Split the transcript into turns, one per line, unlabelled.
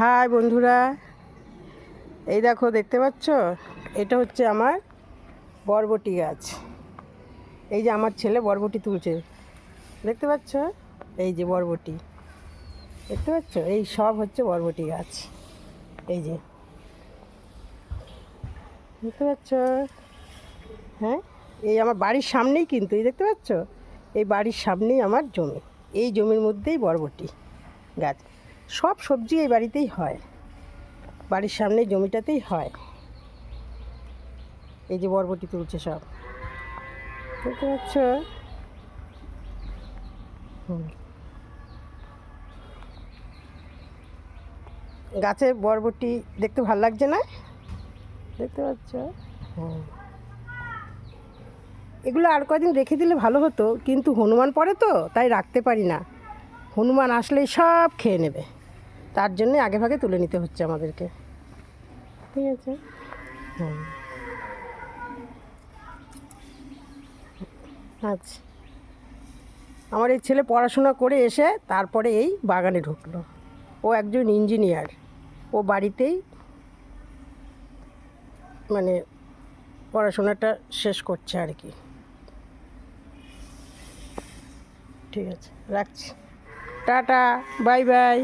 High বন্ধুরা, এই দেখো দেখতে পাচ্ছ, এটা হচ্ছে আমার বরবটি গাছ। এই যে আমার ছেলে বরবটি তুলছে, দেখতে পাচ্ছ? এই যে বরবটি দেখতে পাচ্ছ, এই সব হচ্ছে বরবটি গাছ। এই যে দেখতে পাচ্ছ? হ্যাঁ, এই আমার বাড়ির সামনেই, কিন্তু এই দেখতে পাচ্ছ, এই বাড়ির সামনেই আমার জমি। এই জমির মধ্যেই বরবটি গাছ। সব সবজি এই বাড়িতেই হয়, বাড়ির সামনে জমিটাতেই হয়। এই যে বরবটি তুলছে সব, দেখতে পাচ্ছ? গাছে বরবটি দেখতে ভালো লাগছে না? দেখতে পাচ্ছ? হ্যাঁ, এগুলো আর কদিন রেখে দিলে ভালো হতো, কিন্তু হনুমান পড়ে তো, তাই রাখতে পারি না। হনুমান আসলেই সব খেয়ে নেবে, তার জন্যে আগে ভাগে তুলে নিতে হচ্ছে আমাদেরকে। ঠিক আছে? হ্যাঁ, আচ্ছা। আমার এই ছেলে পড়াশোনা করে এসে তারপরে এই বাগানে ঢুকলো। ও একজন ইঞ্জিনিয়ার, ও বাড়িতেই মানে পড়াশোনাটা শেষ করছে আর কি। ঠিক আছে, রাখছি। Tata, bye bye.